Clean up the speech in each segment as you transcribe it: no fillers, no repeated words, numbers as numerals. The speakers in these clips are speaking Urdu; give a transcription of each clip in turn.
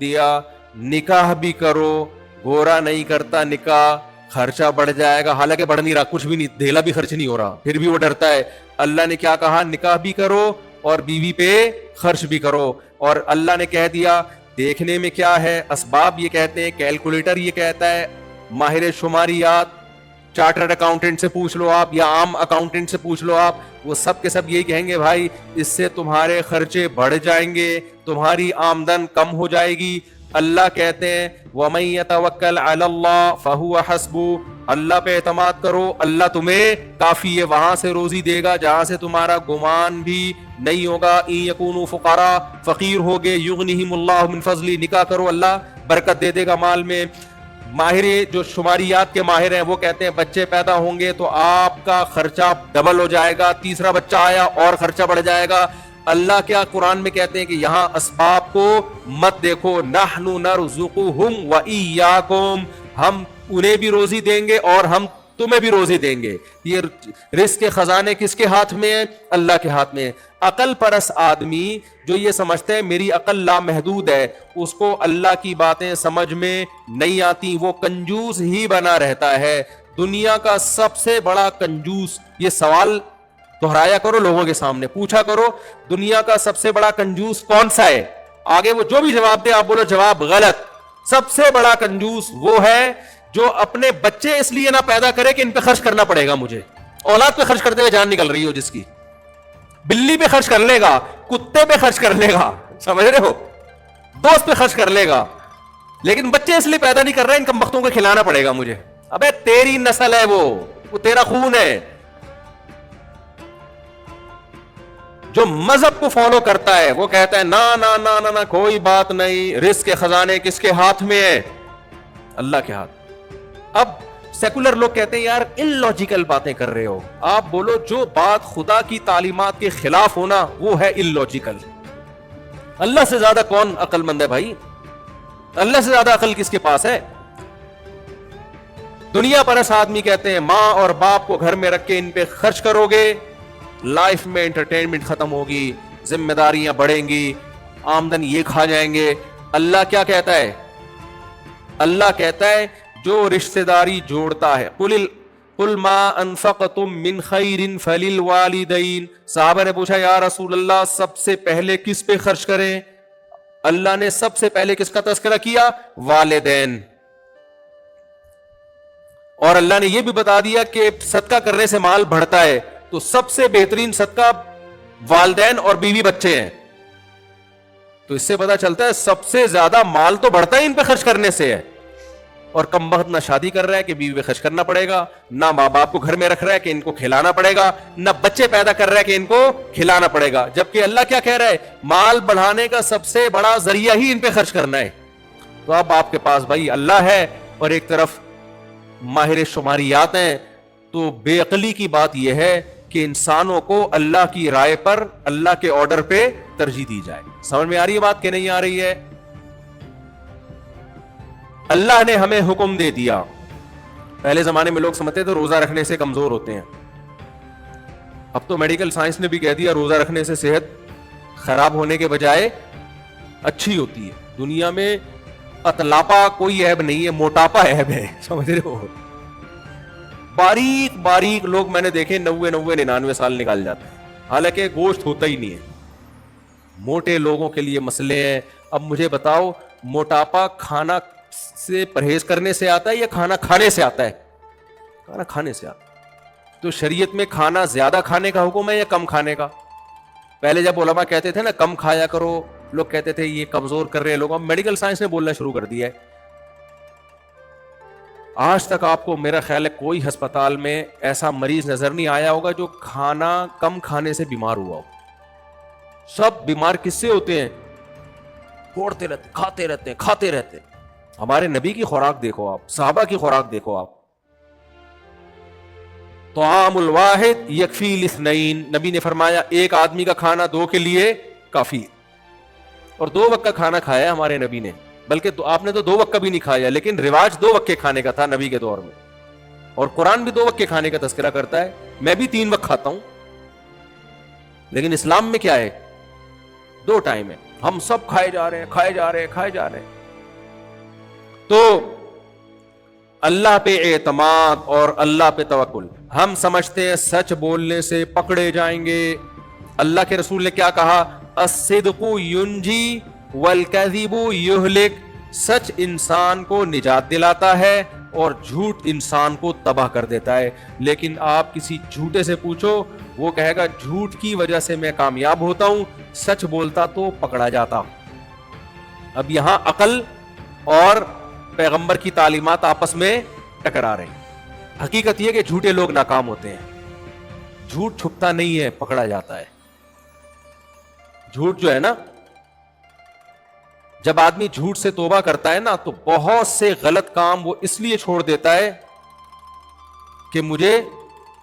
دیا نکاح بھی کرو, گورا نہیں کرتا نکاح خرچہ بڑھ جائے گا, حالانکہ بڑھ نہیں رہا, کچھ بھی نہیں, دھیلا بھی خرچ نہیں ہو رہا, پھر بھی وہ ڈرتا ہے. اللہ نے کیا کہا, نکاح بھی کرو اور بیوی پہ خرچ بھی کرو. اور اللہ نے کہہ دیا دیکھنے میں کیا ہے, اسباب یہ کہتے ہیں, کیلکولیٹر یہ کہتا ہے, ماہر شماریات چارٹرڈ اکاؤنٹنٹ سے پوچھ لو آپ یا عام اکاؤنٹنٹ سے پوچھ لو آپ, وہ سب کے سب یہی کہیں گے بھائی اس سے تمہارے خرچے بڑھ جائیں گے, تمہاری آمدن کم ہو جائے گی. اللہ کہتے ہیں وَمَن يَتَوَكَّلْ عَلَى اللَّهِ فَهُوَ حَسْبُهُ, اللہ پہ اعتماد کرو, اللہ تمہیں کافی ہے, وہاں سے روزی دے گا جہاں سے تمہارا گمان بھی نہیں ہوگا. إِن يَكُونُوا فُقَرَاء, فقیر ہوگے, يُغْنِهِمُ اللَّهُ مِن فَضْلِهِ, نکاح کرو اللہ برکت دے دے گا مال میں. ماہر جو شماریات کے ماہر ہیں وہ کہتے ہیں بچے پیدا ہوں گے تو آپ کا خرچہ ڈبل ہو جائے گا, تیسرا بچہ آیا اور خرچہ بڑھ جائے گا. اللہ کیا قرآن میں کہتے ہیں کہ یہاں اسباب کو مت دیکھو, نحن نرزقہم وإیاکم, ہم انہیں بھی روزی دیں گے اور ہم تمہیں بھی روزی دیں گے. یہ رزق کے خزانے کس کے ہاتھ میں ہیں, اللہ کے ہاتھ میں. عقل پرس آدمی جو یہ سمجھتے ہیں میری عقل لامحدود ہے, اس کو اللہ کی باتیں سمجھ میں نہیں آتی, وہ کنجوس ہی بنا رہتا ہے. دنیا کا سب سے بڑا کنجوس, یہ سوال دہرایا کرو لوگوں کے سامنے, پوچھا کرو دنیا کا سب سے بڑا کنجوس کون سا ہے, آگے وہ جو بھی جواب دے آپ بولو جواب غلط. سب سے بڑا کنجوس وہ ہے جو اپنے بچے اس لیے نہ پیدا کرے کہ ان پہ خرچ کرنا پڑے گا مجھے. اولاد پہ خرچ کرتے ہوئے جان نکل رہی ہو جس کی, بلی پہ خرچ کر لے گا, کتے پہ خرچ کر لے گا, سمجھ رہے ہو, دوست پہ خرچ کر لے گا, لیکن بچے اس لیے پیدا نہیں کر رہے ان کمبختوں کو کھلانا پڑے گا مجھے. ابے تیری نسل ہے, وہ تیرا خون ہے. جو مذہب کو فالو کرتا ہے وہ کہتا ہے نا نا نا نا نا کوئی بات نہیں, رزق کے خزانے کس کے ہاتھ میں ہے, اللہ کے ہاتھ. اب سیکولر لوگ کہتے ہیں یار ان لاجیکل باتیں کر رہے ہو. آپ بولو جو بات خدا کی تعلیمات کے خلاف ہونا وہ ہے ان لاجیکل. اللہ سے زیادہ کون عقل مند ہے بھائی, اللہ سے زیادہ عقل کس کے پاس ہے. دنیا پرست آدمی کہتے ہیں ماں اور باپ کو گھر میں رکھ کے ان پہ خرچ کرو گے, لائف میں انٹرٹینمنٹ ختم ہوگی, ذمہ داریاں بڑھیں گی, آمدن یہ کھا جائیں گے. اللہ کیا کہتا ہے, اللہ کہتا ہے جو رشتہ داری جوڑتا ہے, قل ما انفقتم من خیر فللوالدین. صحابہ نے پوچھا یا رسول اللہ سب سے پہلے کس پہ خرچ کریں, اللہ نے سب سے پہلے کس کا تذکرہ کیا, والدین. اور اللہ نے یہ بھی بتا دیا کہ صدقہ کرنے سے مال بڑھتا ہے, تو سب سے بہترین صدقہ والدین اور بیوی بچے ہیں. تو اس سے پتا چلتا ہے سب سے زیادہ مال تو بڑھتا ہے ان پہ خرچ کرنے سے ہے. اور کم وقت نہ شادی کر رہا ہے کہ بیوی پہ خرچ کرنا پڑے گا, نہ ماں باپ کو گھر میں رکھ رہا ہے کہ ان کو کھلانا پڑے گا, نہ بچے پیدا کر رہا ہے کہ ان کو کھلانا پڑے گا. جبکہ اللہ کیا کہہ رہا ہے, مال بڑھانے کا سب سے بڑا ذریعہ ہی ان پہ خرچ کرنا ہے. تو اب آپ کے پاس بھائی اللہ ہے اور ایک طرف ماہر شماریات ہیں, تو بے عقلی کی بات یہ ہے کہ انسانوں کو اللہ کی رائے پر, اللہ کے آرڈر پہ ترجیح دی جائے. سمجھ میں آ رہی ہے بات کہ نہیں آ رہی ہے؟ اللہ نے ہمیں حکم دے دیا. پہلے زمانے میں لوگ سمجھتے تھے روزہ رکھنے سے کمزور ہوتے ہیں, اب تو میڈیکل سائنس نے بھی کہہ دیا روزہ رکھنے سے صحت خراب ہونے کے بجائے اچھی ہوتی ہے. دنیا میں اتلاپا کوئی عیب نہیں ہے, موٹاپا عیب ہے, سمجھ رہے ہو. باریک باریک لوگ میں نے دیکھے 90-99 سال نکال جاتے ہیں, حالانکہ گوشت ہوتا ہی نہیں ہے. موٹے لوگوں کے لیے مسئلے ہیں. اب مجھے بتاؤ موٹاپا کھانا سے پرہیز کرنے سے آتا ہے یا کھانا کھانے سے آتا ہے؟ کھانا کھانے سے آتا ہے. تو شریعت میں کھانا زیادہ کھانے کا حکم ہے یا کم کھانے کا؟ پہلے جب علماء کہتے تھے نا کم کھایا کرو, لوگ کہتے تھے یہ کمزور کر رہے ہیں لوگ. اب میڈیکل سائنس نے بولنا شروع کر دیا ہے. آج تک آپ کو میرا خیال ہے کوئی ہسپتال میں ایسا مریض نظر نہیں آیا ہوگا جو کھانا کم کھانے سے بیمار ہوا ہو. سب بیمار کس سے ہوتے ہیں؟ کوڑتے رہتے, کھاتے رہتے. ہمارے نبی کی خوراک دیکھو آپ, صحابہ کی خوراک دیکھو آپ. طعام الواحد یکفی الاثنین, نبی نے فرمایا ایک آدمی کا کھانا دو کے لیے کافی. اور 2 وقت کا کھانا کھایا ہمارے نبی نے, بلکہ آپ نے تو 2 وقت کا بھی نہیں کھایا, لیکن رواج 2 وقت کے کھانے کا تھا نبی کے دور میں. اور قرآن بھی 2 وقت کے کھانے کا تذکرہ کرتا ہے. میں بھی 3 وقت کھاتا ہوں, لیکن اسلام میں کیا ہے 2 ٹائم ہے. ہم سب کھائے جا رہے ہیں. تو اللہ پہ اعتماد اور اللہ پہ توکل. ہم سمجھتے ہیں سچ بولنے سے پکڑے جائیں گے. اللہ کے رسول نے کیا کہا؟ الصدق ینجی والکذب یہلک. سچ انسان کو نجات دلاتا ہے اور جھوٹ انسان کو تباہ کر دیتا ہے. لیکن آپ کسی جھوٹے سے پوچھو, وہ کہے گا جھوٹ کی وجہ سے میں کامیاب ہوتا ہوں, سچ بولتا تو پکڑا جاتا. اب یہاں عقل اور پیغمبر کی تعلیمات آپس میں ٹکرا رہے ہیں. حقیقت یہ کہ جھوٹے لوگ ناکام ہوتے ہیں. جھوٹ چھپتا نہیں ہے, پکڑا جاتا ہے. جھوٹ جو ہے نا, جب آدمی جھوٹ سے توبہ کرتا ہے نا, تو بہت سے غلط کام وہ اس لیے چھوڑ دیتا ہے کہ مجھے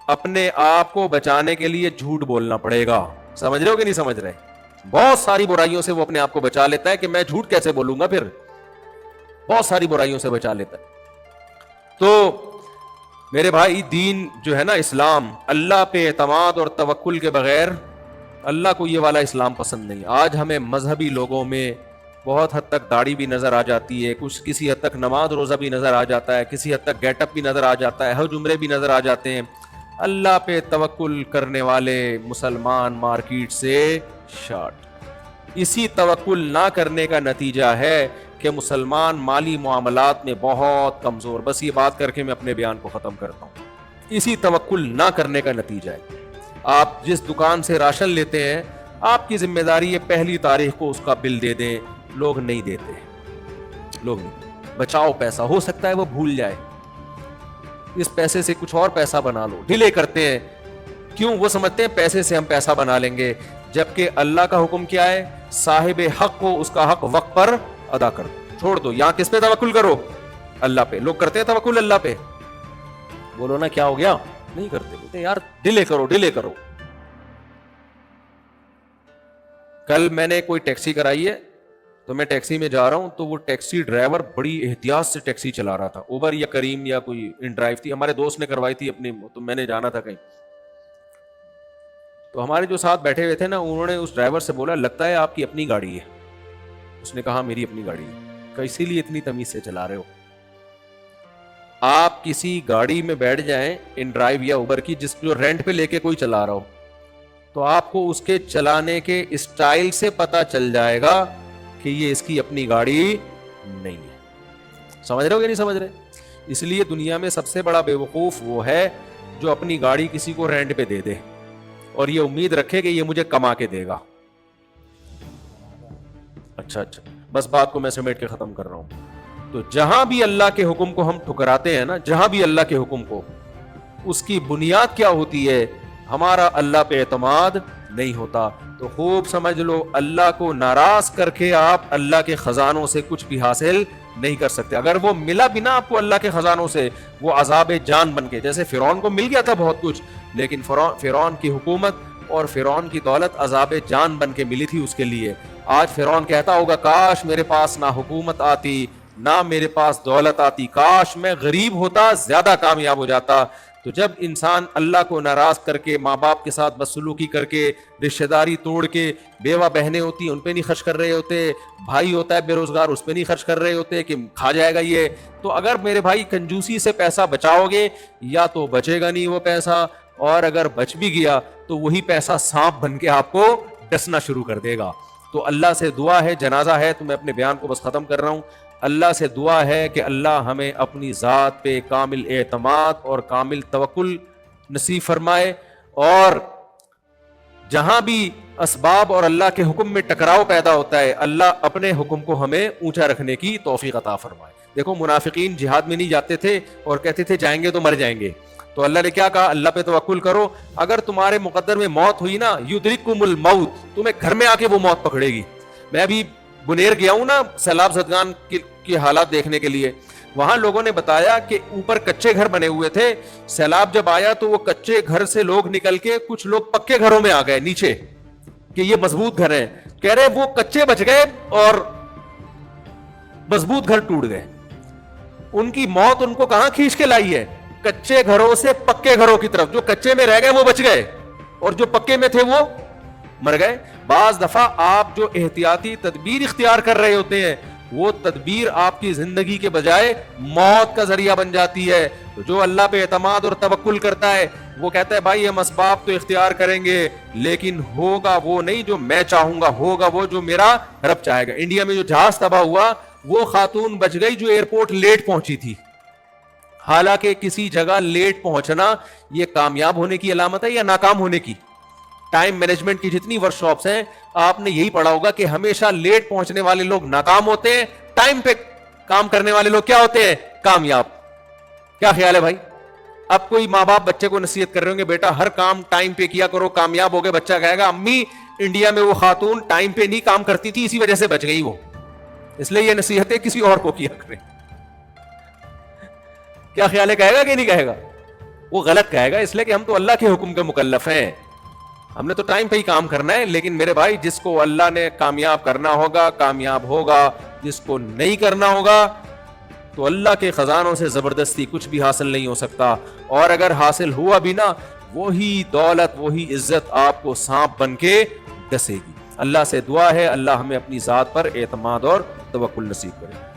اپنے آپ کو بچانے کے لیے جھوٹ بولنا پڑے گا. سمجھ رہے ہو کہ نہیں سمجھ رہے؟ بہت ساری برائیوں سے وہ اپنے آپ کو بچا لیتا ہے کہ میں جھوٹ کیسے بولوں گا, پھر بہت ساری برائیوں سے بچا لیتا ہے. تو میرے بھائی, دین جو ہے نا اسلام, اللہ پہ اعتماد اور توکل کے بغیر, اللہ کو یہ والا اسلام پسند نہیں. آج ہمیں مذہبی لوگوں میں بہت حد تک داڑھی بھی نظر آ جاتی ہے, کچھ کسی حد تک نماز روزہ بھی نظر آ جاتا ہے, کسی حد تک گیٹ اپ بھی نظر آ جاتا ہے, حج عمرے بھی نظر آ جاتے ہیں. اللہ پہ توکل کرنے والے مسلمان مارکیٹ سے شارٹ. اسی توکل نہ کرنے کا نتیجہ ہے کہ مسلمان مالی معاملات میں بہت کمزور. بس یہ بات کر کے میں اپنے بیان کو ختم کرتا ہوں. اسی توکل نہ کرنے کا نتیجہ ہے. آپ جس دکان سے راشن لیتے ہیں, آپ کی ذمہ داری ہے پہلی تاریخ کو اس کا بل دے دیں. لوگ نہیں دیتے, لوگ نہیں. بچاؤ پیسہ, ہو سکتا ہے وہ بھول جائے, اس پیسے سے کچھ اور پیسہ بنا لو. ڈیلے کرتے ہیں. کیوں؟ وہ سمجھتے ہیں پیسے سے ہم پیسہ بنا لیں گے, جبکہ اللہ کا حکم کیا ہے؟ صاحب حق کو اس کا حق وقت پر ادا کر دو, چھوڑ دو. یہاں کس پہ توکل کرو؟ اللہ پہ. لوگ کرتے ہیں توکل اللہ پہ. بولو نا کیا ہو گیا؟ نہیں کرتے. بولتے یار ڈیلے کرو, ڈیلے کرو. کل میں نے کوئی ٹیکسی کرائی ہے, تو میں ٹیکسی میں جا رہا ہوں, تو وہ ٹیکسی ڈرائیور بڑی احتیاط سے ٹیکسی چلا رہا تھا. اوبر یا کریم یا کوئی ان ڈرائیو تھی, ہمارے دوست نے کروائی تھی اپنی, تو میں نے جانا تھا کہیں. تو ہمارے جو ساتھ بیٹھے ہوئے تھے نا, انہوں نے اس ڈرائیور سے بولا لگتا ہے آپ کی اپنی گاڑی ہے. اس نے کہا میری اپنی گاڑی ہے. کہ اسی لیے اتنی تمیز سے چلا رہے ہو. آپ کسی گاڑی میں بیٹھ جائیں ان ڈرائیو یا اوبر کی, جس جو رینٹ پہ لے کے کوئی چلا رہا ہو, تو آپ کو اس کے چلانے کے اسٹائل سے پتا چل جائے گا کہ یہ اس کی اپنی گاڑی نہیں ہے. سمجھ رہے ہو کہ نہیں سمجھ رہے؟ اس لیے دنیا میں سب سے بڑا بیوقوف وہ ہے جو اپنی گاڑی کسی کو رینٹ پہ دے دے اور یہ امید رکھے کہ یہ مجھے کما کے دے گا. اچھا, بس بات کو میں سمیٹ کے ختم کر رہا ہوں. تو جہاں بھی اللہ کے حکم کو ہم ٹھکراتے ہیں نا, جہاں بھی اللہ کے حکم کو, اس کی بنیاد کیا ہوتی ہے؟ ہمارا اللہ پہ اعتماد نہیں ہوتا. تو خوب سمجھ لو, اللہ کو ناراض کر کے آپ اللہ کے خزانوں سے کچھ بھی حاصل نہیں کر سکتے. اگر وہ ملا بھی نا آپ کو اللہ کے خزانوں سے, وہ عذاب جان بن کے, جیسے فرعون کو مل گیا تھا بہت کچھ, لیکن فرعون کی حکومت اور فرعون کی دولت عذاب جان بن کے ملی تھی اس کے لیے. آج فرعون کہتا ہوگا کاش میرے پاس نہ حکومت آتی, نہ میرے پاس دولت آتی, کاش میں غریب ہوتا, زیادہ کامیاب ہو جاتا. تو جب انسان اللہ کو ناراض کر کے, ماں باپ کے ساتھ بدسلوکی کر کے, رشتہ داری توڑ کے, بیوہ بہنیں ہوتی ہیں ان پہ نہیں خرچ کر رہے ہوتے, بھائی ہوتا ہے بے روزگار اس پہ نہیں خرچ کر رہے ہوتے کہ کھا جائے گا یہ, تو اگر میرے بھائی کنجوسی سے پیسہ بچاؤ گے, یا تو بچے گا نہیں وہ پیسہ, اور اگر بچ بھی گیا تو وہی پیسہ سانپ بن کے آپ کو ڈسنا شروع کر دے گا. تو اللہ سے دعا ہے, جنازہ ہے تو میں اپنے بیان کو بس ختم کر رہا ہوں. اللہ سے دعا ہے کہ اللہ ہمیں اپنی ذات پہ کامل اعتماد اور کامل توکل نصیب فرمائے, اور جہاں بھی اسباب اور اللہ کے حکم میں ٹکراؤ پیدا ہوتا ہے, اللہ اپنے حکم کو ہمیں اونچا رکھنے کی توفیق عطا فرمائے. دیکھو منافقین جہاد میں نہیں جاتے تھے اور کہتے تھے جائیں گے تو مر جائیں گے, تو اللہ نے کیا کہا؟ اللہ پہ توکل کرو, اگر تمہارے مقدر میں موت ہوئی نا, یدرککم الموت, تمہیں گھر میں آ کے وہ موت پکڑے گی. میں ابھی بنیر گیا ہوں نا سیلاب زدگان کی حالات دیکھنے کے لیے, وہاں لوگوں نے بتایا کہ اوپر کچے گھر بنے ہوئے تھے, سیلاب جب آیا تو وہ کچے گھر سے لوگ نکل کے کچھ لوگ پکے گھروں میں آ گئے نیچے, کہ یہ مضبوط گھر ہیں. کہہ رہے وہ کچے بچ گئے اور مضبوط گھر ٹوٹ گئے. ان کی موت ان کو کہاں کھینچ کے لائی ہے؟ کچے گھروں سے پکے گھروں کی طرف. جو کچے میں رہ گئے وہ بچ گئے, اور جو پکے میں تھے وہ مر گئے. بعض دفعہ آپ جو احتیاطی تدبیر اختیار کر رہے ہوتے ہیں وہ تدبیر آپ کی زندگی کے بجائے موت کا ذریعہ بن جاتی ہے. تو جو اللہ پہ اعتماد اور توکل کرتا ہے وہ کہتا ہے بھائی ہم اسباب تو اختیار کریں گے لیکن ہوگا وہ نہیں جو میں چاہوں گا, ہوگا وہ جو میرا رب چاہے گا. انڈیا میں جو جہاز تباہ ہوا وہ خاتون بچ گئی جو ایئرپورٹ لیٹ پہنچی تھی. حالانکہ کسی جگہ لیٹ پہنچنا یہ کامیاب ہونے کی علامت ہے یا ناکام ہونے کی؟ ٹائم مینجمنٹ کی جتنی ورک شاپس ہیں آپ نے یہی پڑھا ہوگا کہ ہمیشہ لیٹ پہنچنے والے لوگ ناکام ہوتے ہیں, ٹائم پہ کام کرنے والے لوگ کیا ہوتے ہیں؟ کامیاب. کیا خیال ہے بھائی؟ اب کوئی ماں باپ بچے کو نصیحت کر رہے ہوں گے بیٹا ہر کام ٹائم پہ کیا کرو, کامیاب ہو گئے. بچہ کہے گا امی انڈیا میں وہ خاتون ٹائم پہ نہیں کام کرتی تھی اسی وجہ سے بچ گئی وہ, اس لیے یہ نصیحتیں کسی اور کو کیا کریں. کیا خیال ہے, کہے گا کہ نہیں کہے گا؟ وہ غلط کہے گا, اس لیے کہ ہم تو اللہ کے حکم کے مکلف ہیں, ہم نے تو ٹائم پہ ہی کام کرنا ہے. لیکن میرے بھائی جس کو اللہ نے کامیاب کرنا ہوگا کامیاب ہوگا, جس کو نہیں کرنا ہوگا تو اللہ کے خزانوں سے زبردستی کچھ بھی حاصل نہیں ہو سکتا. اور اگر حاصل ہوا بھی نا وہی دولت وہی عزت آپ کو سانپ بن کے ڈسے گی. اللہ سے دعا ہے اللہ ہمیں اپنی ذات پر اعتماد اور توکل نصیب کرے.